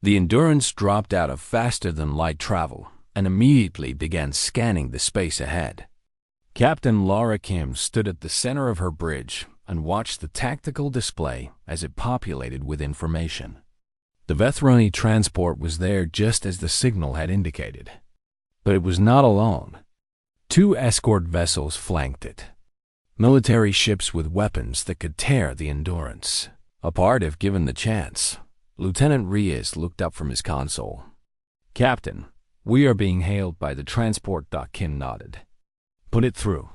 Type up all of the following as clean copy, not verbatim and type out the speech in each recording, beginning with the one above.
The Endurance dropped out of faster-than-light travel and immediately began scanning the space ahead. Captain Laura Kim stood at the center of her bridge and watched the tactical display as it populated with information. The Vethrani transport was there just as the signal had indicated. But it was not alone. 2 escort vessels flanked it. Military ships with weapons that could tear the Endurance apart if given the chance. Lieutenant Reyes looked up from his console. "Captain, we are being hailed by the transport." Kim nodded. "Put it through."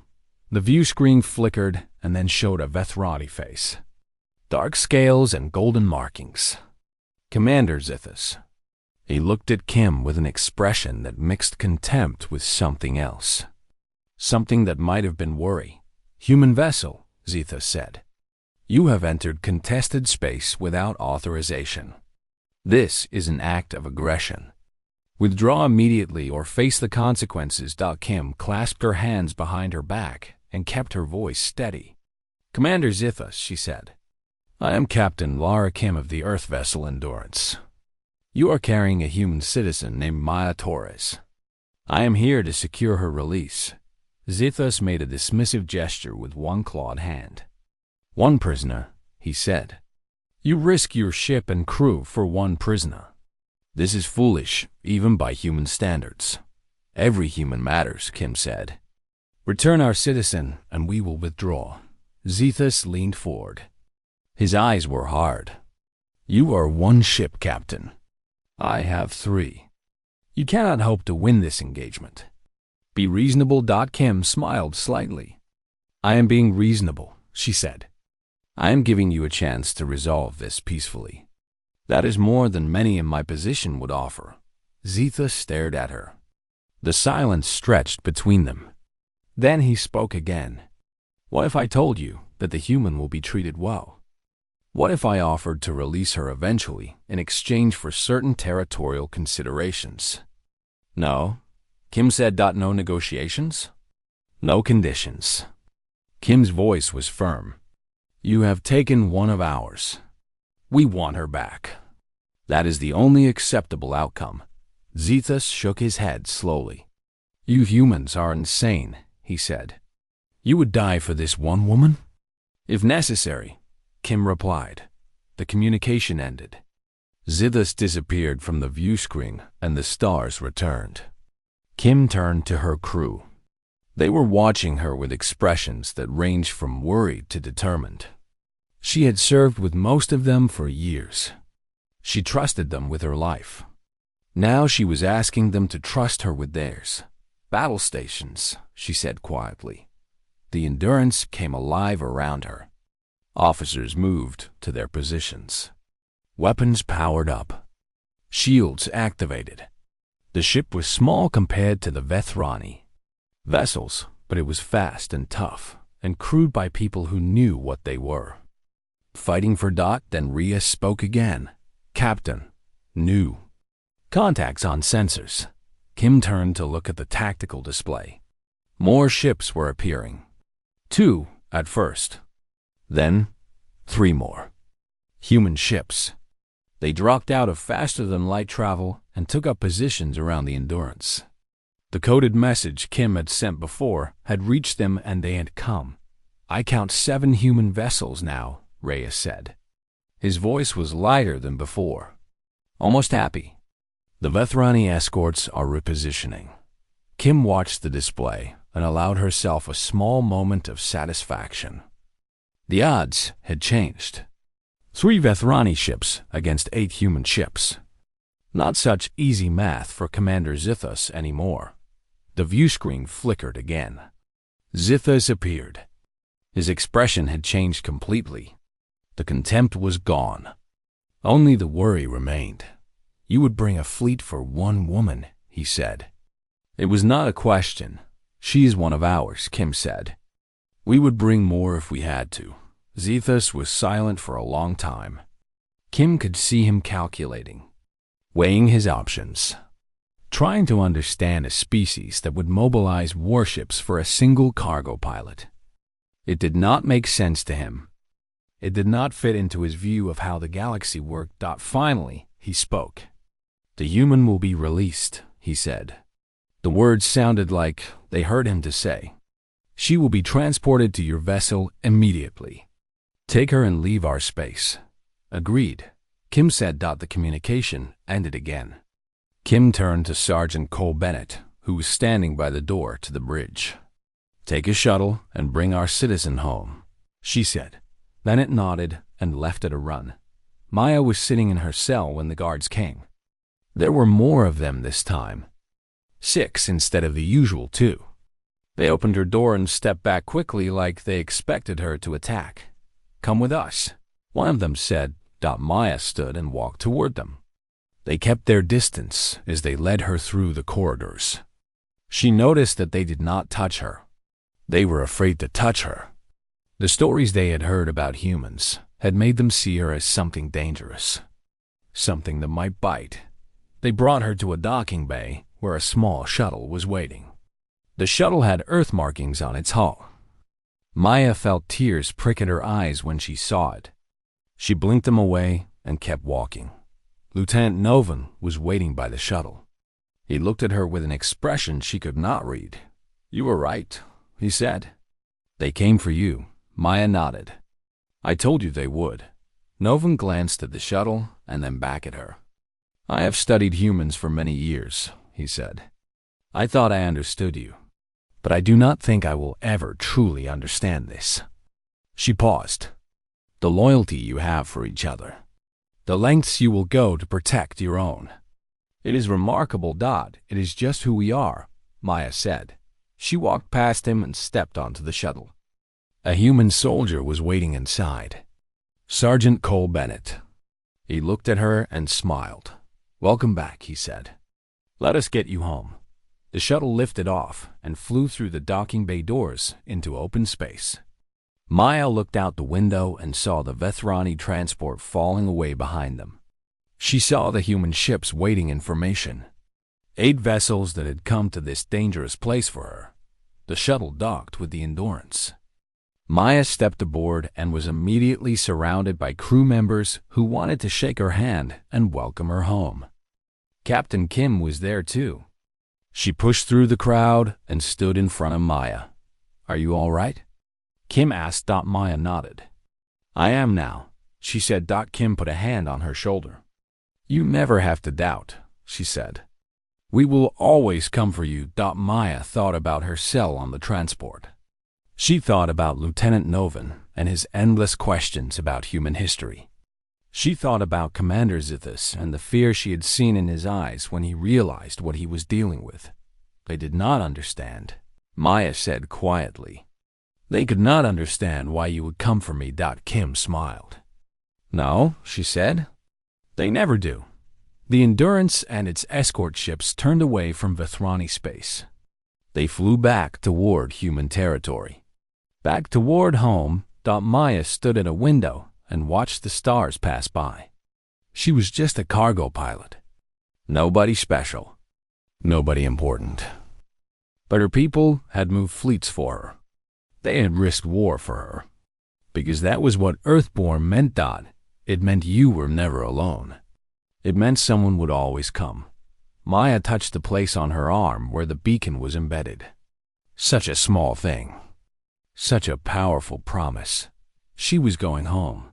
The view screen flickered and then showed a Vethrani face. Dark scales and golden markings. "Commander Zithus." He looked at Kim with an expression that mixed contempt with something else. Something that might have been worry. "Human vessel," Zithus said. "You have entered contested space without authorization. This is an act of aggression. Withdraw immediately or face the consequences." Kim clasped her hands behind her back and kept her voice steady. "Commander Zithus," she said. "I am Captain Lara Kim of the Earth vessel Endurance. You are carrying a human citizen named Maya Torres. I am here to secure her release." Zithus made a dismissive gesture with one clawed hand. "One prisoner," he said. "You risk your ship and crew for one prisoner. This is foolish, even by human standards." "Every human matters," Kim said. "Return our citizen, and we will withdraw." Zethus leaned forward. His eyes were hard. "You are one ship, Captain. I have 3. You cannot hope to win this engagement. Be reasonable." Kim smiled slightly. "I am being reasonable," she said. "I am giving you a chance to resolve this peacefully. That is more than many in my position would offer." Zethus stared at her. The silence stretched between them. Then he spoke again. "What if I told you that the human will be treated well? What if I offered to release her eventually in exchange for certain territorial considerations?" "No," Kim said. "No negotiations? No conditions." Kim's voice was firm. "You have taken one of ours. We want her back. That is the only acceptable outcome." Zethus shook his head slowly. "You humans are insane," he said. "You would die for this one woman?" "If necessary," Kim replied. The communication ended. Zithus disappeared from the view screen and the stars returned. Kim turned to her crew. They were watching her with expressions that ranged from worried to determined. She had served with most of them for years. She trusted them with her life. Now she was asking them to trust her with theirs. "Battle stations," she said quietly. The Endurance came alive around her. Officers moved to their positions. Weapons powered up. Shields activated. The ship was small compared to the Vethrani vessels, but it was fast and tough, and crewed by people who knew what they were. "Fighting for Dot?" Then Rhea spoke again. "Captain, new. Contacts on sensors." Kim turned to look at the tactical display. More ships were appearing. 2 at first. Then 3 more. Human ships. They dropped out of faster-than-light travel and took up positions around the Endurance. The coded message Kim had sent before had reached them and they had come. "I count 7 human vessels now," Reyes said. His voice was lighter than before. Almost happy. "The Vethrani escorts are repositioning." Kim watched the display and allowed herself a small moment of satisfaction. The odds had changed. 3 Vethrani ships against 8 human ships. Not such easy math for Commander Zithus anymore. The view screen flickered again. Zithus appeared. His expression had changed completely. The contempt was gone. Only the worry remained. "You would bring a fleet for one woman," he said. "It was not a question. She is one of ours," Kim said. "We would bring more if we had to." Zethus was silent for a long time. Kim could see him calculating, weighing his options, trying to understand a species that would mobilize warships for a single cargo pilot. It did not make sense to him. It did not fit into his view of how the galaxy worked. Finally, he spoke. The human will be released, he said. The words sounded like they heard him to say. She will be transported to your vessel immediately. Take her and leave our space. Agreed, Kim said. The communication ended again. Kim turned to Sergeant Cole Bennett, who was standing by the door to the bridge. Take a shuttle and bring our citizen home, she said. Bennett nodded and left at a run. Maya was sitting in her cell when the guards came. There were more of them this time. 6 instead of the usual 2. They opened her door and stepped back quickly like they expected her to attack. Come with us, one of them said. Maya stood and walked toward them. They kept their distance as they led her through the corridors. She noticed that they did not touch her. They were afraid to touch her. The stories they had heard about humans had made them see her as something dangerous, something that might bite. They brought her to a docking bay where a small shuttle was waiting. The shuttle had earth markings on its hull. Maya felt tears prick at her eyes when she saw it. She blinked them away and kept walking. Lieutenant Novan was waiting by the shuttle. He looked at her with an expression she could not read. You were right, he said. They came for you. Maya nodded. I told you they would. Novan glanced at the shuttle and then back at her. I have studied humans for many years, he said. I thought I understood you, but I do not think I will ever truly understand this. She paused. The loyalty you have for each other. The lengths you will go to protect your own. It is remarkable. It is just who we are, Maya said. She walked past him and stepped onto the shuttle. A human soldier was waiting inside. Sergeant Cole Bennett. He looked at her and smiled. Welcome back, he said. Let us get you home. The shuttle lifted off and flew through the docking bay doors into open space. Maya looked out the window and saw the Vethrani transport falling away behind them. She saw the human ships waiting in formation. 8 vessels that had come to this dangerous place for her. The shuttle docked with the Endurance. Maya stepped aboard and was immediately surrounded by crew members who wanted to shake her hand and welcome her home. Captain Kim was there too. She pushed through the crowd and stood in front of Maya. Are you all right? Kim asked. Maya nodded. I am now, she said. Kim put a hand on her shoulder. You never have to doubt, she said. We will always come for you. Maya thought about her cell on the transport. She thought about Lieutenant Novan and his endless questions about human history. She thought about Commander Zithus and the fear she had seen in his eyes when he realized what he was dealing with. They did not understand, Maya said quietly. They could not understand why you would come for me. Kim smiled. No, she said. They never do. The Endurance and its escort ships turned away from Vethrani space. They flew back toward human territory. Back toward home. Maya stood at a window and watched the stars pass by. She was just a cargo pilot. Nobody special. Nobody important. But her people had moved fleets for her. They had risked war for her. Because that was what Earthborn meant. It meant you were never alone. It meant someone would always come. Maya touched the place on her arm where the beacon was embedded. Such a small thing. Such a powerful promise. She was going home.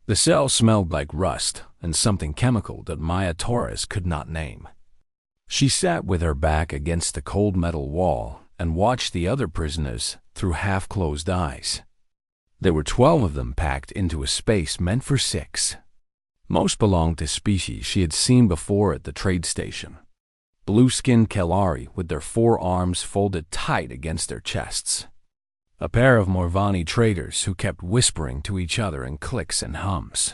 The cell smelled like rust and something chemical that Maya Torres could not name. She sat with her back against the cold metal wall and watched the other prisoners through half-closed eyes. There were 12 of them packed into a space meant for 6. Most belonged to species she had seen before at the trade station. Blue-skinned Kelari with their 4 arms folded tight against their chests. A pair of Morvani traders who kept whispering to each other in clicks and hums.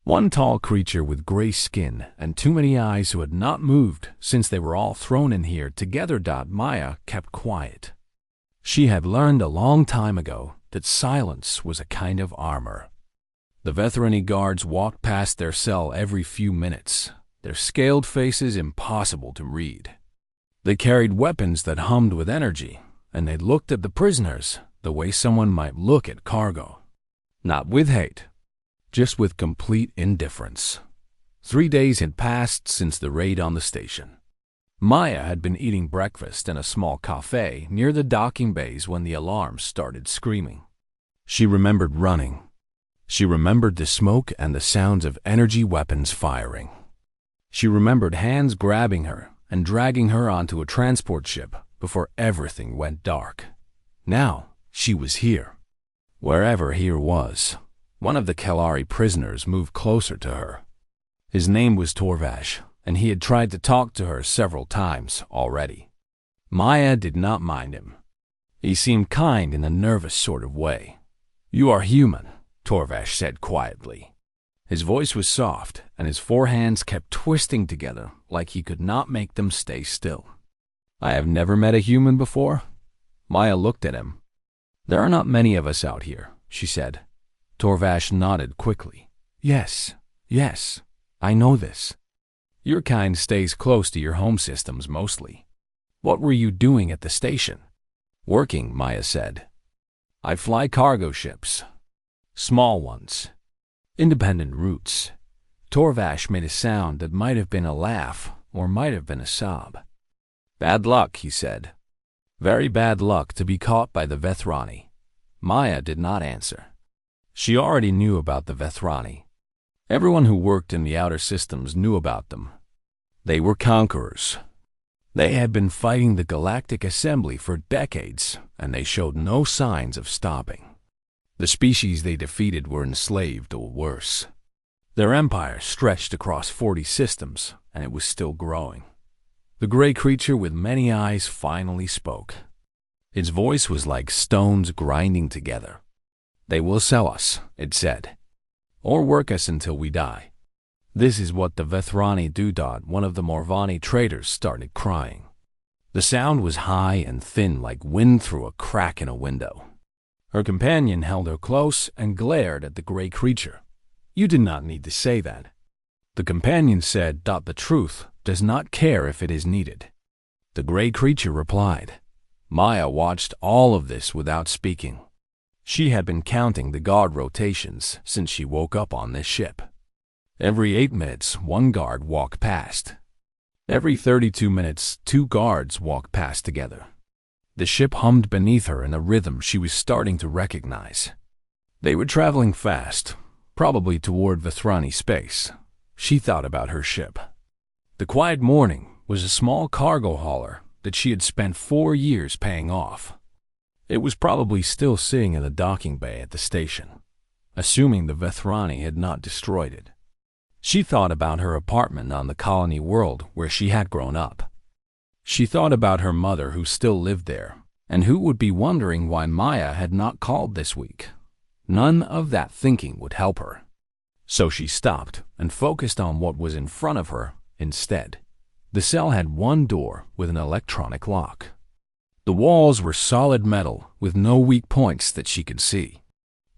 One tall creature with gray skin and too many eyes who had not moved since they were all thrown in here together. Maya kept quiet. She had learned a long time ago that silence was a kind of armor. The Vethrani guards walked past their cell every few minutes, their scaled faces impossible to read. They carried weapons that hummed with energy, and they looked at the prisoners the way someone might look at cargo. Not with hate, just with complete indifference. 3 days had passed since the raid on the station. Maya had been eating breakfast in a small cafe near the docking bays when the alarms started screaming. She remembered running. She remembered the smoke and the sounds of energy weapons firing. She remembered hands grabbing her and dragging her onto a transport ship before everything went dark. Now she was here. Wherever here was, one of the Kalari prisoners moved closer to her. His name was Torres, and he had tried to talk to her several times already. Maya did not mind him. He seemed kind in a nervous sort of way. "You are human," Torres said quietly. His voice was soft, and his four hands kept twisting together like he could not make them stay still. "I have never met a human before." Maya looked at him. "There are not many of us out here," she said. Torres nodded quickly. Yes, I know this. Your kind stays close to your home systems mostly. What were you doing at the station?" "Working," Maya said. "I fly cargo ships. Small ones. Independent routes." Torvash made a sound that might have been a laugh or might have been a sob. "Bad luck," he said. "Very bad luck to be caught by the Vethrani." Maya did not answer. She already knew about the Vethrani. Everyone who worked in the outer systems knew about them. They were conquerors. They had been fighting the Galactic Assembly for decades, and they showed no signs of stopping. The species they defeated were enslaved or worse. Their empire stretched across 40 systems, and it was still growing. The gray creature with many eyes finally spoke. Its voice was like stones grinding together. "They will sell us," it said, "or work us until we die." This is what the Vethrani do. One of the Morvani traders started crying. The sound was high and thin like wind through a crack in a window. Her companion held her close and glared at the gray creature. "You did not need to say that." The companion said, "The truth does not care if it is needed." The gray creature replied. Maya watched all of this without speaking. She had been counting the guard rotations since she woke up on this ship. Every 8 minutes, one guard walked past. Every 32 minutes, 2 guards walked past together. The ship hummed beneath her in a rhythm she was starting to recognize. They were traveling fast, probably toward Vethrani space. She thought about her ship. The Quiet Morning was a small cargo hauler that she had spent 4 years paying off. It was probably still sitting in the docking bay at the station, assuming the Vethrani had not destroyed it. She thought about her apartment on the colony world where she had grown up. She thought about her mother who still lived there, and who would be wondering why Maya had not called this week. None of that thinking would help her. So she stopped and focused on what was in front of her instead. The cell had one door with an electronic lock. The walls were solid metal with no weak points that she could see.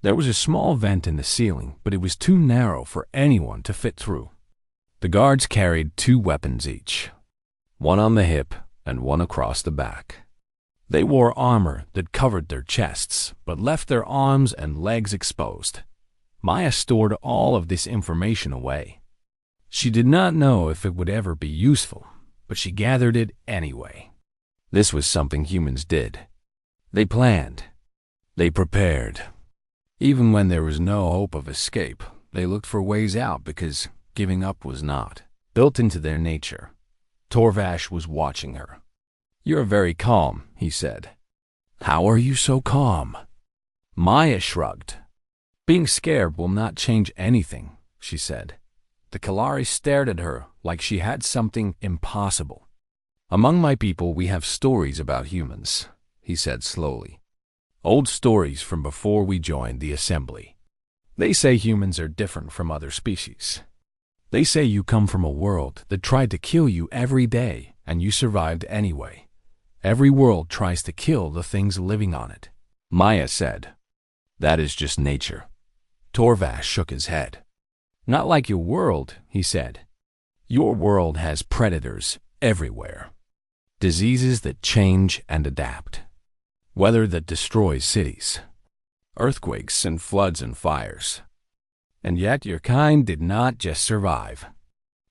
There was a small vent in the ceiling, but it was too narrow for anyone to fit through. The guards carried 2 weapons each, one on the hip and one across the back. They wore armor that covered their chests, but left their arms and legs exposed. Maya stored all of this information away. She did not know if it would ever be useful, but she gathered it anyway. This was something humans did. They planned. They prepared. Even when there was no hope of escape, they looked for ways out because giving up was not built into their nature. Torvash was watching her. "You're very calm," he said. "How are you so calm?" Maya shrugged. "Being scared will not change anything," she said. The Kalari stared at her like she had something impossible. "Among my people we have stories about humans," he said slowly. "Old stories from before we joined the assembly. They say humans are different from other species. They say you come from a world that tried to kill you every day and you survived anyway. Every world tries to kill the things living on it." Maya said, "That is just nature." Torvash shook his head. "Not like your world," he said. "Your world has predators everywhere. Diseases that change and adapt. Weather that destroys cities. Earthquakes and floods and fires. And yet your kind did not just survive.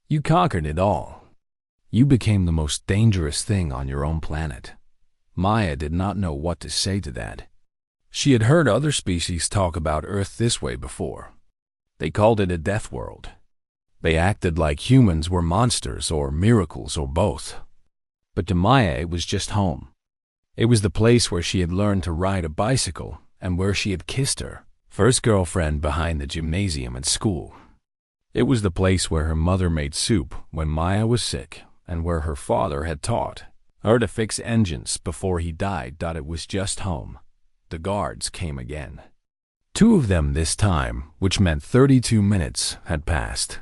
You conquered it all. You became the most dangerous thing on your own planet. Maya did not know what to say to that. She had heard other species talk about Earth this way before. They called it a death world. They acted like humans were monsters or miracles or both. But to Maya, it was just home. It was the place where she had learned to ride a bicycle and where she had kissed her first girlfriend behind the gymnasium at school. It was the place where her mother made soup when Maya was sick and where her father had taught her to fix engines before he died. It was just home. The guards came again. 2 of them this time, which meant 32 minutes had passed.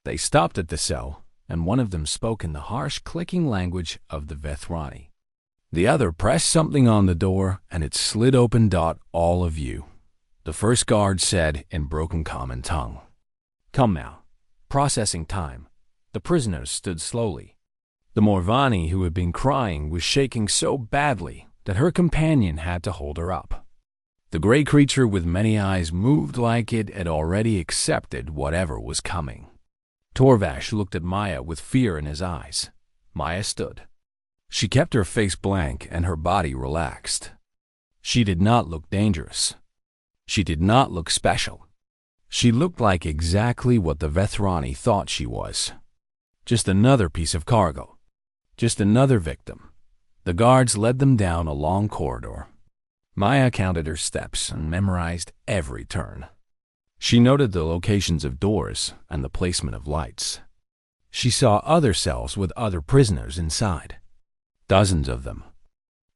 They stopped at the cell, and one of them spoke in the harsh clicking language of the Vethrani. The other pressed something on the door, and it slid open. All of you, the first guard said in broken common tongue. Come now. Processing time. The prisoners stood slowly. The Morvani, who had been crying, was shaking so badly that her companion had to hold her up. The gray creature with many eyes moved like it had already accepted whatever was coming. Torres looked at Maya with fear in his eyes. Maya stood. She kept her face blank and her body relaxed. She did not look dangerous. She did not look special. She looked like exactly what the Vethrani thought she was. Just another piece of cargo. Just another victim. The guards led them down a long corridor. Maya counted her steps and memorized every turn. She noted the locations of doors and the placement of lights. She saw other cells with other prisoners inside. Dozens of them.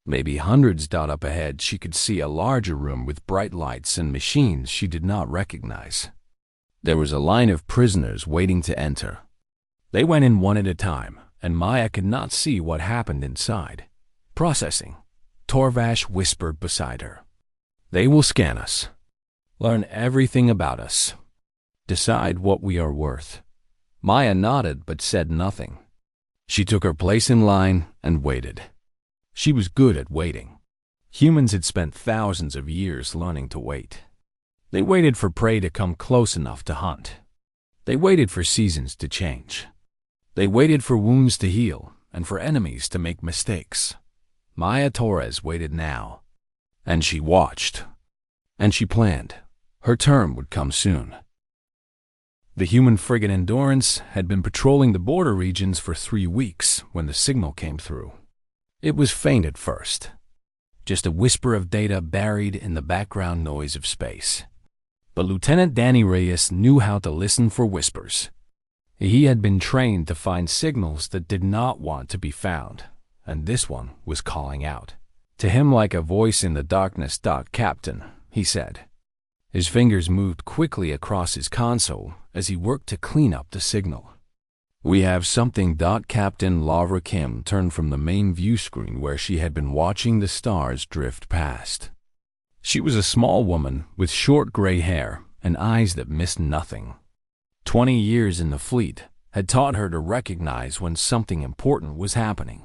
Maybe hundreds. Up ahead, she could see a larger room with bright lights and machines she did not recognize. There was a line of prisoners waiting to enter. They went in one at a time, and Maya could not see what happened inside. Processing. Torres whispered beside her. They will scan us. Learn everything about us. Decide what we are worth. Maya nodded but said nothing. She took her place in line and waited. She was good at waiting. Humans had spent thousands of years learning to wait. They waited for prey to come close enough to hunt. They waited for seasons to change. They waited for wounds to heal and for enemies to make mistakes. Maya Torres waited now. And she watched. And she planned. Her turn would come soon. The human frigate Endurance had been patrolling the border regions for 3 weeks when the signal came through. It was faint at first. Just a whisper of data buried in the background noise of space. But Lieutenant Danny Reyes knew how to listen for whispers. He had been trained to find signals that did not want to be found, and this one was calling out. To him like a voice in the darkness. Captain, he said. His fingers moved quickly across his console as he worked to clean up the signal. We have something. Captain Laura Kim turned from the main view screen where she had been watching the stars drift past. She was a small woman with short gray hair and eyes that missed nothing. 20 years in the fleet had taught her to recognize when something important was happening.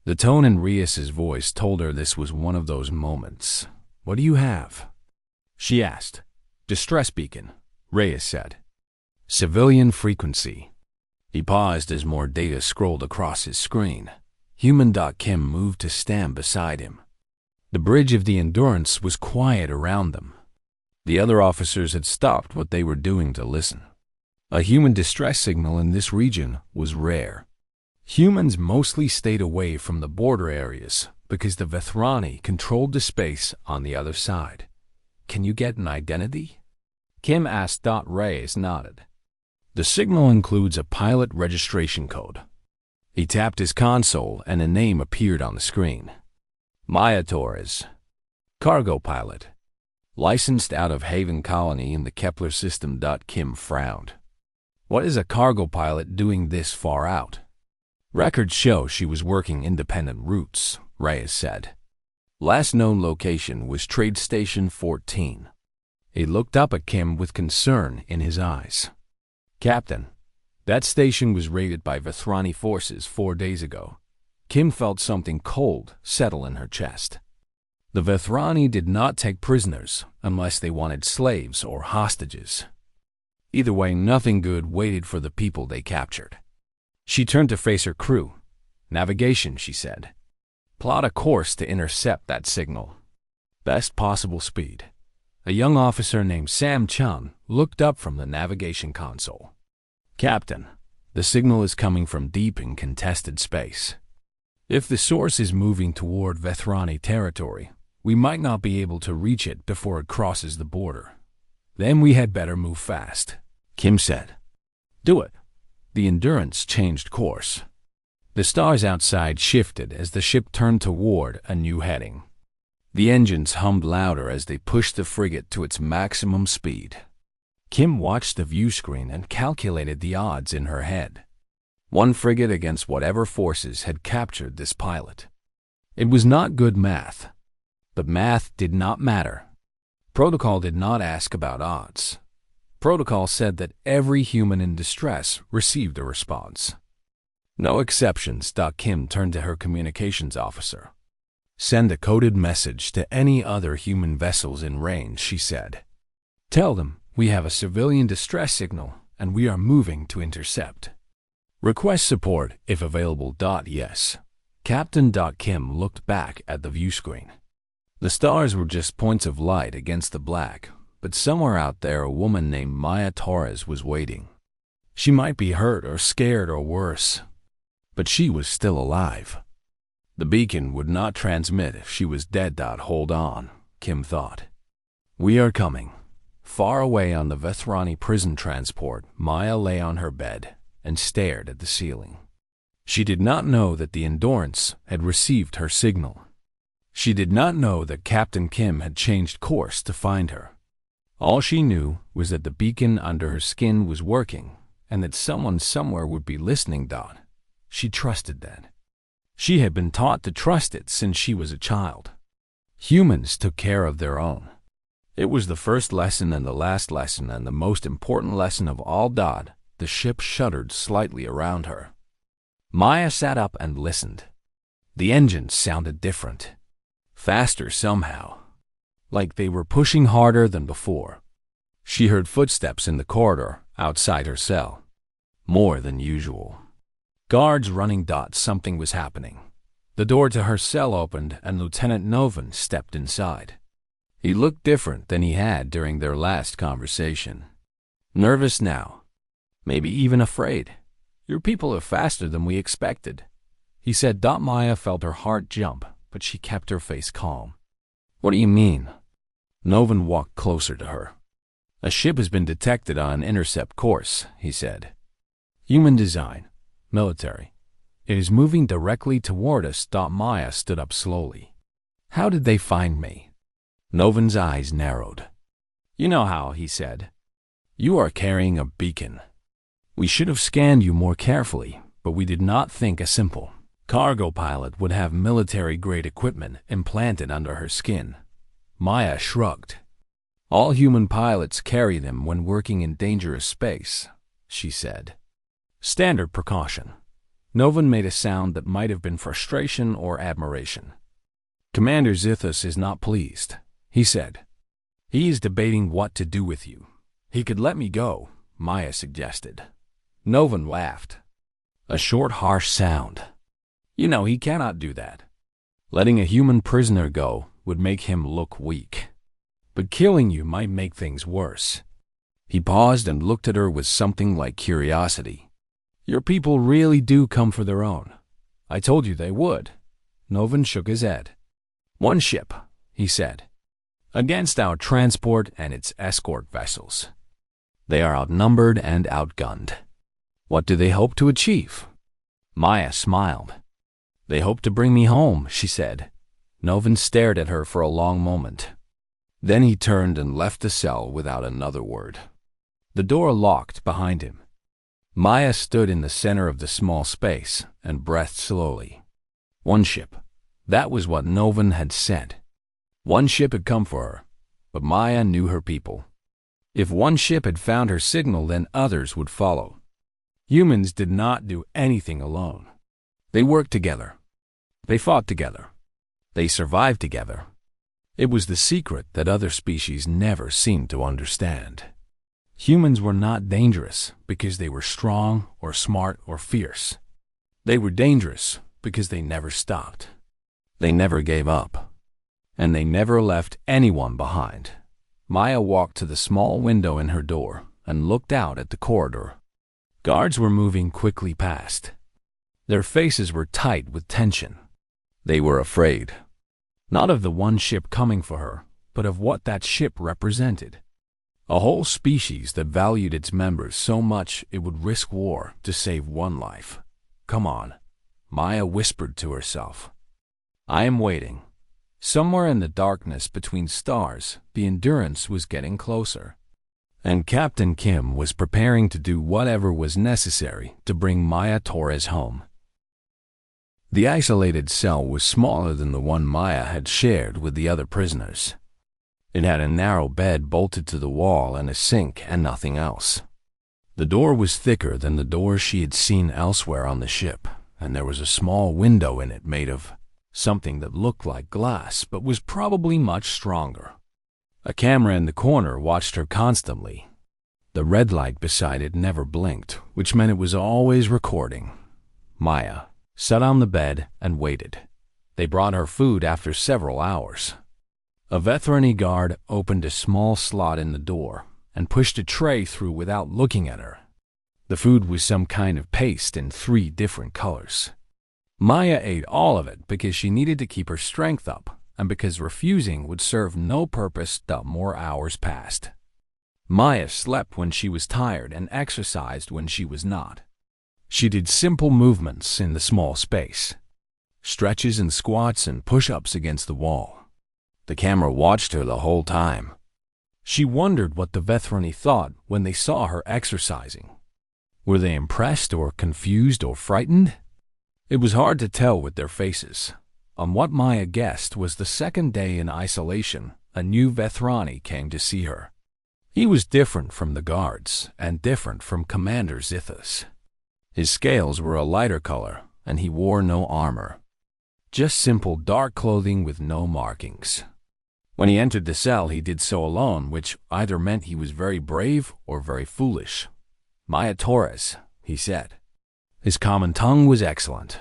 The tone in Reyes's voice told her this was one of those moments. What do you have? She asked. Distress beacon, Reyes said. Civilian frequency. He paused as more data scrolled across his screen. Human. Kim moved to stand beside him. The bridge of the Endurance was quiet around them. The other officers had stopped what they were doing to listen. A human distress signal in this region was rare. Humans mostly stayed away from the border areas because the Vethrani controlled the space on the other side. Can you get an identity? Kim asked. Reyes nodded. The signal includes a pilot registration code. He tapped his console and a name appeared on the screen. Maya Torres. Cargo pilot. Licensed out of Haven Colony in the Kepler system. Kim frowned. What is a cargo pilot doing this far out? Records show she was working independent routes, Reyes said. Last known location was Trade Station 14. He looked up at Kim with concern in his eyes. Captain, that station was raided by Vethrani forces 4 days ago. Kim felt something cold settle in her chest. The Vethrani did not take prisoners unless they wanted slaves or hostages. Either way, nothing good waited for the people they captured. She turned to face her crew. "Navigation," she said. "Plot a course to intercept that signal. Best possible speed." A young officer named Sam Chung looked up from the navigation console. "Captain, the signal is coming from deep in contested space. If the source is moving toward Vethrani territory, we might not be able to reach it before it crosses the border. Then we had better move fast," Kim said. "Do it." The Endurance changed course. The stars outside shifted as the ship turned toward a new heading. The engines hummed louder as they pushed the frigate to its maximum speed. Kim watched the view screen and calculated the odds in her head. One frigate against whatever forces had captured this pilot. It was not good math. But math did not matter. Protocol did not ask about odds. Protocol said that every human in distress received a response. No exceptions. Kim turned to her communications officer. "Send a coded message to any other human vessels in range," she said. "Tell them we have a civilian distress signal and we are moving to intercept. Request support if available. Yes." Captain Kim looked back at the view screen. The stars were just points of light against the black, but somewhere out there a woman named Maya Torres was waiting. She might be hurt or scared or worse, but she was still alive. The beacon would not transmit if she was dead. Hold on, Kim thought. "We are coming." Far away on the Vethrani prison transport, Maya lay on her bed and stared at the ceiling. She did not know that the Endurance had received her signal. She did not know that Captain Kim had changed course to find her. All she knew was that the beacon under her skin was working and that someone somewhere would be listening. She trusted that. She had been taught to trust it since she was a child. Humans took care of their own. It was the first lesson and the last lesson and the most important lesson of all. The ship shuddered slightly around her. Maya sat up and listened. The engines sounded different. Faster somehow. Like they were pushing harder than before. She heard footsteps in the corridor outside her cell. More than usual. Guards running. Something was happening. The door to her cell opened and Lieutenant Novan stepped inside. He looked different than he had during their last conversation. Nervous now. Maybe even afraid. "Your people are faster than we expected," he said. Maya felt her heart jump, but she kept her face calm. "What do you mean?" Novan walked closer to her. "A ship has been detected on an intercept course," he said. "Human design. Military. It is moving directly toward us." Maya stood up slowly. "How did they find me?" Novan's eyes narrowed. "You know how," he said. "You are carrying a beacon. We should have scanned you more carefully, but we did not think a simple cargo pilot would have military-grade equipment implanted under her skin." Maya shrugged. "All human pilots carry them when working in dangerous space," she said. "Standard precaution." Novan made a sound that might have been frustration or admiration. "Commander Zithus is not pleased," he said. "He is debating what to do with you." "He could let me go," Maya suggested. Novan laughed. A short, harsh sound. "You know he cannot do that. Letting a human prisoner go would make him look weak. But killing you might make things worse." He paused and looked at her with something like curiosity. "Your people really do come for their own. I told you they would." Novan shook his head. "One ship," he said, "against our transport and its escort vessels. They are outnumbered and outgunned. What do they hope to achieve?" Maya smiled. "They hope to bring me home," she said. Novan stared at her for a long moment. Then he turned and left the cell without another word. The door locked behind him. Maya stood in the center of the small space and breathed slowly. One ship. That was what Novan had said. One ship had come for her, but Maya knew her people. If one ship had found her signal, then others would follow. Humans did not do anything alone. They worked together. They fought together. They survived together. It was the secret that other species never seemed to understand. Humans were not dangerous because they were strong or smart or fierce. They were dangerous because they never stopped. They never gave up. And they never left anyone behind. Maya walked to the small window in her door and looked out at the corridor. Guards were moving quickly past. Their faces were tight with tension. They were afraid. Not of the one ship coming for her, but of what that ship represented. A whole species that valued its members so much it would risk war to save one life. Come on, Maya whispered to herself. I am waiting. Somewhere in the darkness between stars, the Endurance was getting closer. And Captain Kim was preparing to do whatever was necessary to bring Maya Torres home. The isolated cell was smaller than the one Maya had shared with the other prisoners. It had a narrow bed bolted to the wall and a sink and nothing else. The door was thicker than the doors she had seen elsewhere on the ship, and there was a small window in it made of something that looked like glass but was probably much stronger. A camera in the corner watched her constantly. The red light beside it never blinked, which meant it was always recording. Maya sat on the bed and waited. They brought her food after several hours. A veteran guard opened a small slot in the door and pushed a tray through without looking at her. The food was some kind of paste in 3 different colors. Maya ate all of it because she needed to keep her strength up and because refusing would serve no purpose the more hours passed. Maya slept when she was tired and exercised when she was not. She did simple movements in the small space, stretches and squats and push-ups against the wall. The camera watched her the whole time. She wondered what the veterani thought when they saw her exercising. Were they impressed or confused or frightened? It was hard to tell with their faces. On what Maya guessed was the second day in isolation, a new veterani came to see her. He was different from the guards and different from Commander Zithas. His scales were a lighter color, and he wore no armor. Just simple dark clothing with no markings. When he entered the cell, he did so alone, which either meant he was very brave or very foolish. Maya Torres, he said. His common tongue was excellent.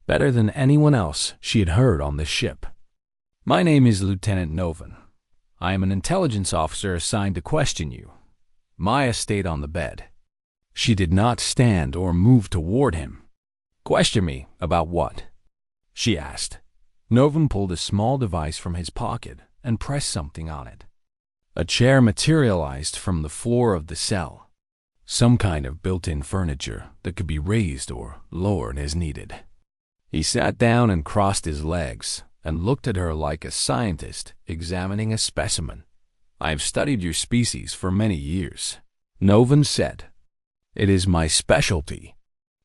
Better than anyone else she had heard on this ship. My name is Lieutenant Novan. I am an intelligence officer assigned to question you. Maya stayed on the bed. She did not stand or move toward him. Question me about what? She asked. Novan pulled a small device from his pocket and pressed something on it. A chair materialized from the floor of the cell. Some kind of built-in furniture that could be raised or lowered as needed. He sat down and crossed his legs and looked at her like a scientist examining a specimen. I have studied your species for many years, Novan said. It is my specialty,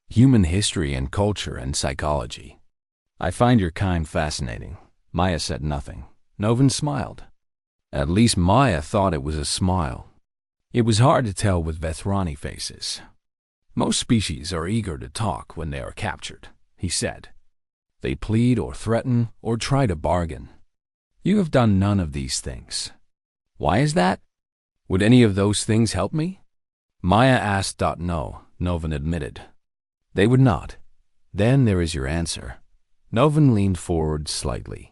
human history and culture and psychology. I find your kind fascinating. Maya said nothing. Novan smiled. At least Maya thought it was a smile. It was hard to tell with veterani faces. Most species are eager to talk when they are captured, he said. They plead or threaten or try to bargain. You have done none of these things. Why is that? Would any of those things help me? Maya asked. No, Novan admitted. They would not. Then there is your answer. Novan leaned forward slightly.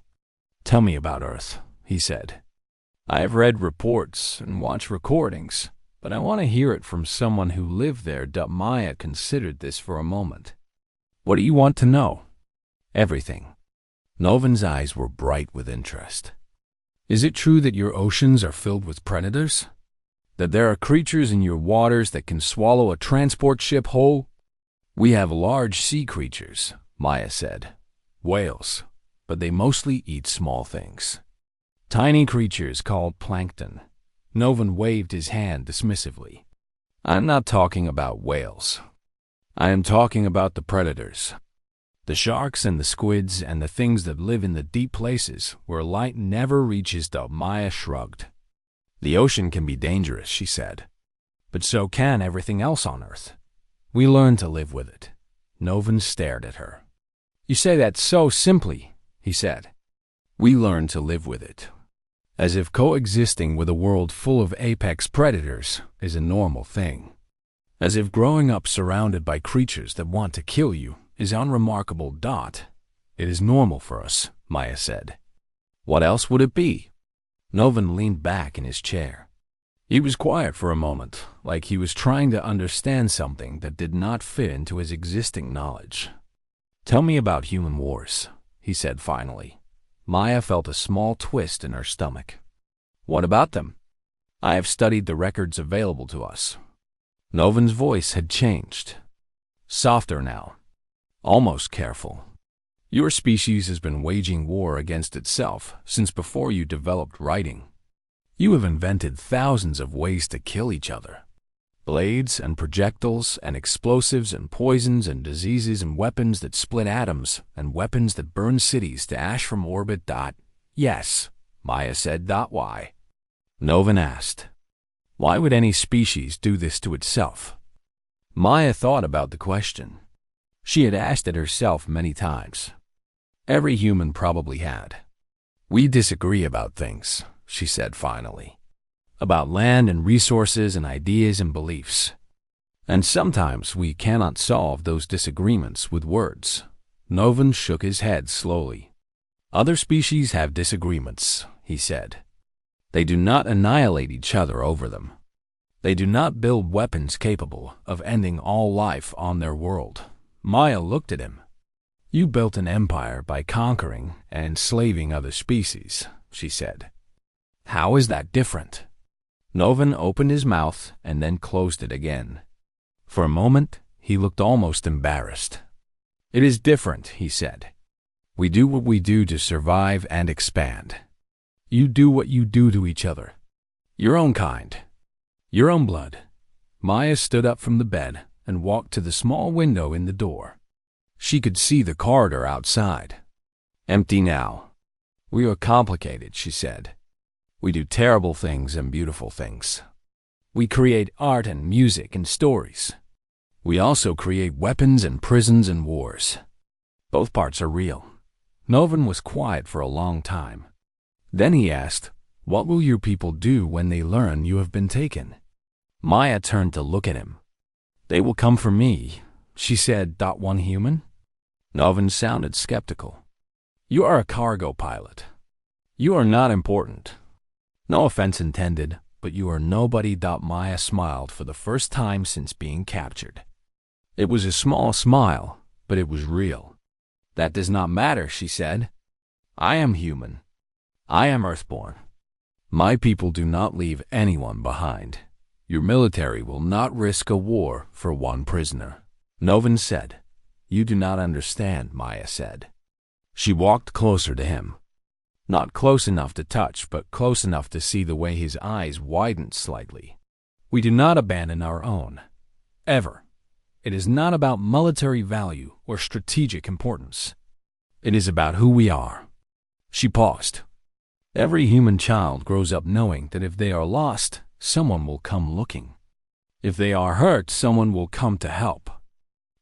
Tell me about Earth, he said. I have read reports and watched recordings, but I want to hear it from someone who lived there. Maya considered this for a moment. What do you want to know? Everything. Novan's eyes were bright with interest. Is it true that your oceans are filled with predators? That there are creatures in your waters that can swallow a transport ship whole? We have large sea creatures, Maya said. Whales, but they mostly eat small things. Tiny creatures called plankton. Novan waved his hand dismissively. I'm not talking about whales. I am talking about the predators. The sharks and the squids and the things that live in the deep places where light never reaches. Maya shrugged. The ocean can be dangerous, she said. But so can everything else on Earth. We learn to live with it. Novan stared at her. You say that so simply, he said. We learn to live with it. As if coexisting with a world full of apex predators is a normal thing. As if growing up surrounded by creatures that want to kill you is unremarkable. It is normal for us, Maya said. What else would it be? Novin leaned back in his chair. He was quiet for a moment, like he was trying to understand something that did not fit into his existing knowledge. Tell me about human wars, he said finally. Maya felt a small twist in her stomach. What about them? I have studied the records available to us. Novin's voice had changed. Softer now. Almost careful. Your species has been waging war against itself since before you developed writing. You have invented thousands of ways to kill each other. Blades and projectiles and explosives and poisons and diseases and weapons that split atoms and weapons that burn cities to ash from orbit. Yes, Maya said. Why? Novin asked. Why would any species do this to itself? Maya thought about the question. She had asked it herself many times. Every human probably had. We disagree about things, she said finally. About land and resources and ideas and beliefs. And sometimes we cannot solve those disagreements with words. Novin shook his head slowly. Other species have disagreements, he said. They do not annihilate each other over them. They do not build weapons capable of ending all life on their world. Maya looked at him. You built an empire by conquering and enslaving other species, she said. How is that different? Novin opened his mouth and then closed it again. For a moment, he looked almost embarrassed. It is different, he said. We do what we do to survive and expand. You do what you do to each other. Your own kind. Your own blood. Maya stood up from the bed and walked to the small window in the door. She could see the corridor outside. Empty now. We are complicated, she said. We do terrible things and beautiful things. We create art and music and stories. We also create weapons and prisons and wars. Both parts are real. Novin was quiet for a long time. Then he asked, what will your people do when they learn you have been taken? Maya turned to look at him. They will come for me, she said. One human? Novin sounded skeptical. You are a cargo pilot. You are not important. No offense intended, but you are nobody. Maya smiled for the first time since being captured. It was a small smile, but it was real. That does not matter, she said. I am human. I am Earthborn. My people do not leave anyone behind. Your military will not risk a war for one prisoner. Novin said. You do not understand, Maya said. She walked closer to him. Not close enough to touch, but close enough to see the way his eyes widened slightly. We do not abandon our own. Ever. It is not about military value or strategic importance. It is about who we are. She paused. Every human child grows up knowing that if they are lost, someone will come looking. If they are hurt, someone will come to help.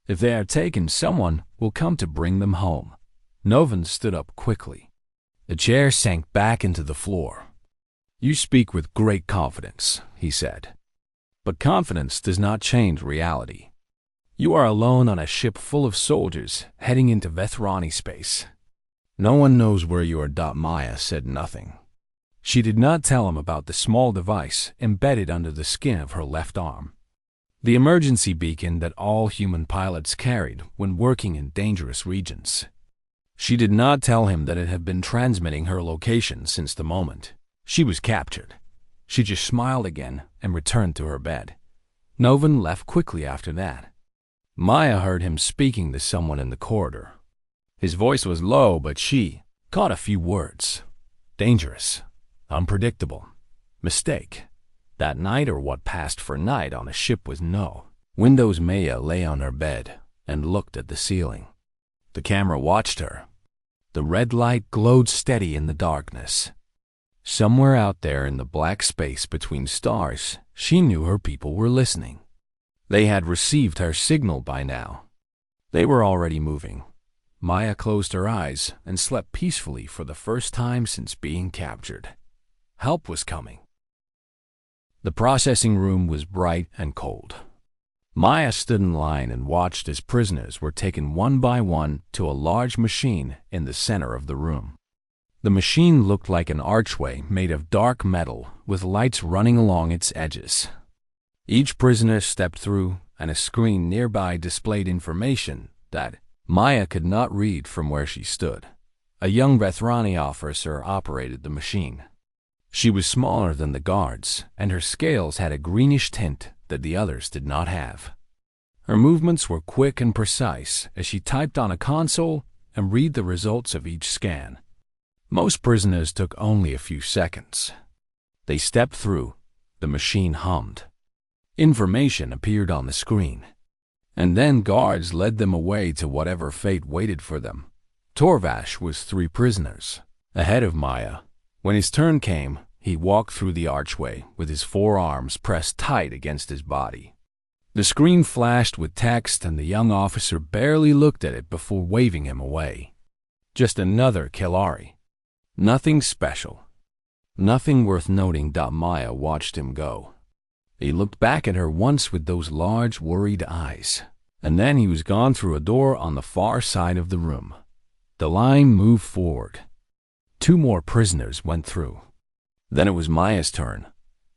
If they are taken, someone will come to bring them home. Novin stood up quickly. The chair sank back into the floor. You speak with great confidence, he said. But confidence does not change reality. You are alone on a ship full of soldiers heading into Vethrani space. No one knows where you are. Maya said nothing. She did not tell him about the small device embedded under the skin of her left arm. The emergency beacon that all human pilots carried when working in dangerous regions. She did not tell him that it had been transmitting her location since the moment she was captured. She just smiled again and returned to her bed. Novin left quickly after that. Maya heard him speaking to someone in the corridor. His voice was low, but she caught a few words. Dangerous. Unpredictable. Mistake. That night, or what passed for night on a ship was no. Windows. Maya lay on her bed and looked at the ceiling. The camera watched her. The red light glowed steady in the darkness. Somewhere out there in the black space between stars, she knew her people were listening. They had received her signal by now. They were already moving. Maya closed her eyes and slept peacefully for the first time since being captured. Help was coming. The processing room was bright and cold. Maya stood in line and watched as prisoners were taken one by one to a large machine in the center of the room. The machine looked like an archway made of dark metal with lights running along its edges. Each prisoner stepped through, and a screen nearby displayed information that Maya could not read from where she stood. A young Vethrani officer operated the machine. She was smaller than the guards, and her scales had a greenish tint that the others did not have. Her movements were quick and precise as she typed on a console and read the results of each scan. Most prisoners took only a few seconds. They stepped through. The machine hummed. Information appeared on the screen. And then guards led them away to whatever fate waited for them. Torres was 3 prisoners, ahead of Maya. When his turn came, he walked through the archway with his forearms pressed tight against his body. The screen flashed with text, and the young officer barely looked at it before waving him away. Just another Kelari. Nothing special. Nothing worth noting. Maya watched him go. He looked back at her once with those large, worried eyes, and then he was gone through a door on the far side of the room. The line moved forward. 2 more prisoners went through. Then it was Maya's turn.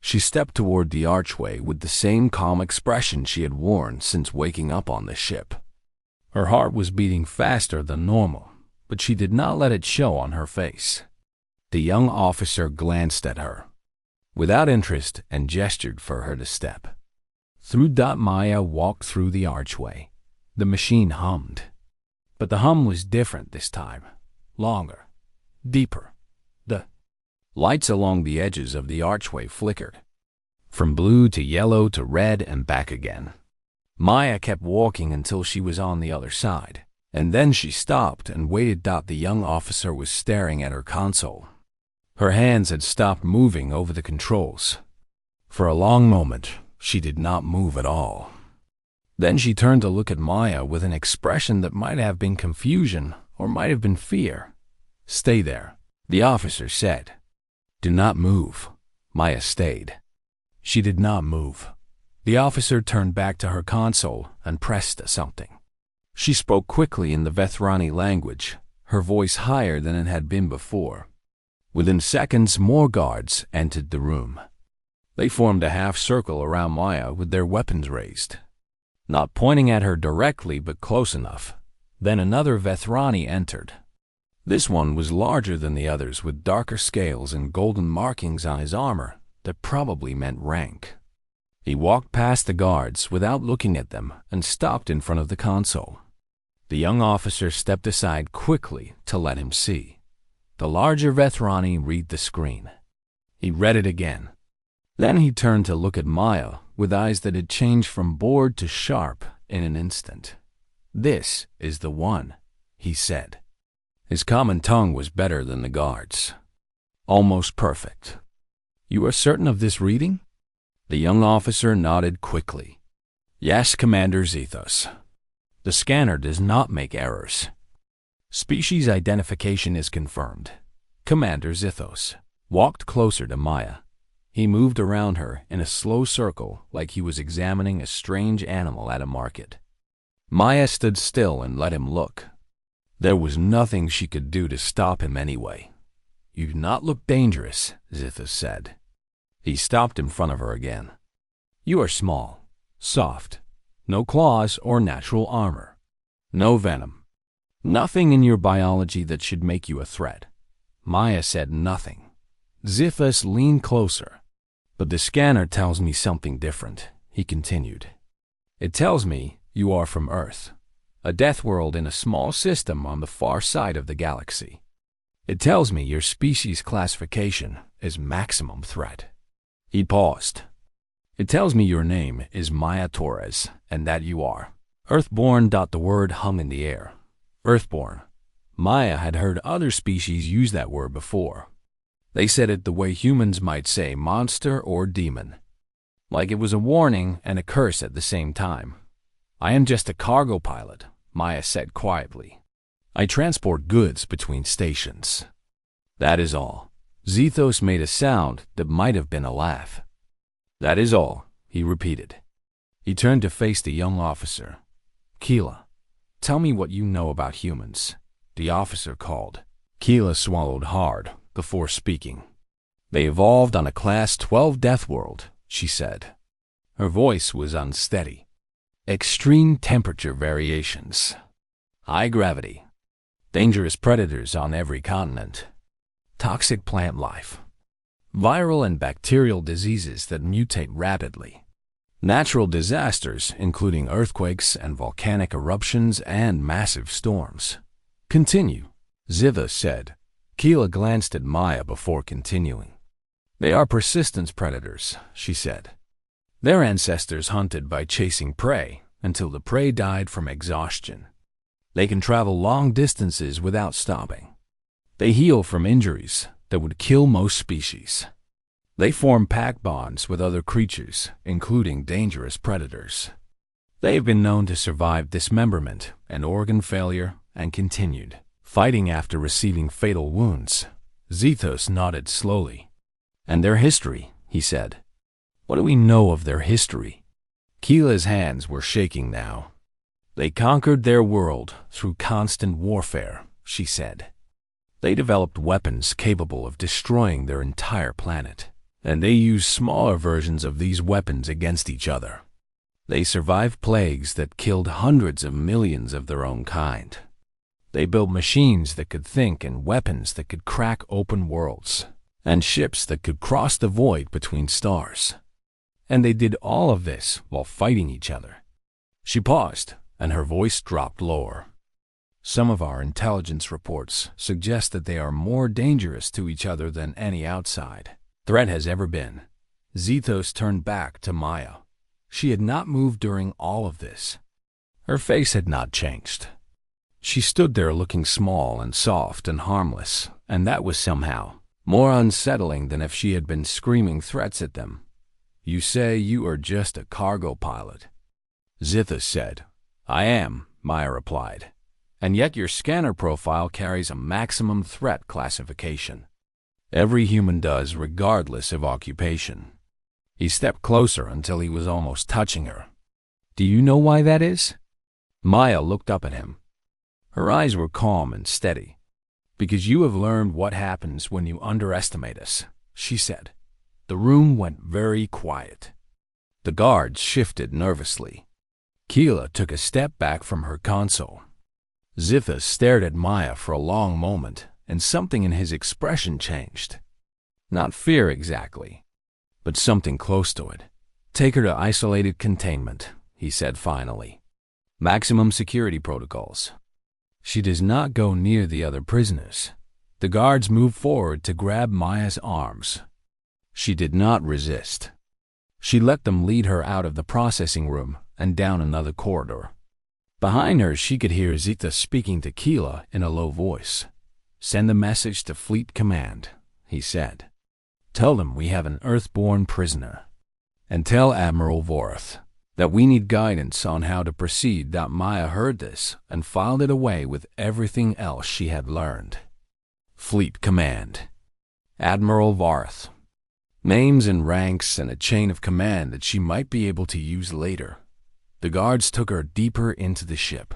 She stepped toward the archway with the same calm expression she had worn since waking up on the ship. Her heart was beating faster than normal, but she did not let it show on her face. The young officer glanced at her, without interest, and gestured for her to step. Through. Maya walked through the archway. The machine hummed. But the hum was different this time. Longer. Deeper. The lights along the edges of the archway flickered, from blue to yellow to red and back again. Maya kept walking until she was on the other side, and then she stopped and waited. The young officer was staring at her console. Her hands had stopped moving over the controls. For a long moment, she did not move at all. Then she turned to look at Maya with an expression that might have been confusion or might have been fear. "Stay there," the officer said. "Do not move." Maya stayed. She did not move. The officer turned back to her console and pressed something. She spoke quickly in the Vethrani language, her voice higher than it had been before. Within seconds, more guards entered the room. They formed a half circle around Maya with their weapons raised, not pointing at her directly but close enough. Then another Vethrani entered. This one was larger than the others, with darker scales and golden markings on his armor that probably meant rank. He walked past the guards without looking at them and stopped in front of the console. The young officer stepped aside quickly to let him see. The larger Vethrani read the screen. He read it again. Then he turned to look at Maya with eyes that had changed from bored to sharp in an instant. "This is the one," he said. His common tongue was better than the guards. Almost perfect. "You are certain of this reading?" The young officer nodded quickly. "Yes, Commander Zethos. The scanner does not make errors. Species identification is confirmed." Commander Zethos walked closer to Maya. He moved around her in a slow circle like he was examining a strange animal at a market. Maya stood still and let him look. There was nothing she could do to stop him anyway. "You do not look dangerous," Zethos said. He stopped in front of her again. "You are small, soft, no claws or natural armor, no venom. Nothing in your biology that should make you a threat." Maya said nothing. Zethos leaned closer. "But the scanner tells me something different," he continued. "It tells me you are from Earth, a death world in a small system on the far side of the galaxy. It tells me your species classification is maximum threat." He paused. "It tells me your name is Maya Torres and that you are Earthborn." The word hung in the air. Earthborn. Maya had heard other species use that word before. They said it the way humans might say monster or demon, like it was a warning and a curse at the same time. "I am just a cargo pilot," Maya said quietly. "I transport goods between stations. That is all." Zethos made a sound that might have been a laugh. "That is all," he repeated. He turned to face the young officer. "Keela, tell me what you know about humans," the officer called. Keela swallowed hard before speaking. "They evolved on a Class 12 death world," she said. Her voice was unsteady. "Extreme temperature variations, high gravity, dangerous predators on every continent, toxic plant life, viral and bacterial diseases that mutate rapidly, natural disasters including earthquakes and volcanic eruptions and massive storms." "Continue," Ziva said. Keela glanced at Maya before continuing. "They are persistence predators," she said. "Their ancestors hunted by chasing prey until the prey died from exhaustion. They can travel long distances without stopping. They heal from injuries that would kill most species. They form pack bonds with other creatures, including dangerous predators. They have been known to survive dismemberment and organ failure and continued fighting after receiving fatal wounds." Zethos nodded slowly. "And their history," he said. "What do we know of their history?" Keela's hands were shaking now. "They conquered their world through constant warfare," she said. "They developed weapons capable of destroying their entire planet, and they used smaller versions of these weapons against each other. They survived plagues that killed hundreds of millions of their own kind. They built machines that could think and weapons that could crack open worlds, and ships that could cross the void between stars. And they did all of this while fighting each other." She paused, and her voice dropped lower. "Some of our intelligence reports suggest that they are more dangerous to each other than any outside threat has ever been." Zethos turned back to Maya. She had not moved during all of this. Her face had not changed. She stood there looking small and soft and harmless, and that was somehow more unsettling than if she had been screaming threats at them. "You say you are just a cargo pilot," Zithus said. "I am," Maya replied. "And yet your scanner profile carries a maximum threat classification. Every human does, regardless of occupation." He stepped closer until he was almost touching her. "Do you know why that is?" Maya looked up at him. Her eyes were calm and steady. "Because you have learned what happens when you underestimate us," she said. The room went very quiet. The guards shifted nervously. Keela took a step back from her console. Zithus stared at Maya for a long moment, and something in his expression changed. Not fear exactly, but something close to it. "Take her to isolated containment," he said finally. "Maximum security protocols. She does not go near the other prisoners." The guards moved forward to grab Maya's arms. She did not resist. She let them lead her out of the processing room and down another corridor. Behind her, she could hear Zita speaking to Keela in a low voice. "Send the message to Fleet Command," he said. "Tell them we have an Earthborn prisoner. And tell Admiral Vorath that we need guidance on how to proceed." Maya heard this and filed it away with everything else she had learned. Fleet Command. Admiral Vorath. Names and ranks and a chain of command that she might be able to use later. The guards took her deeper into the ship.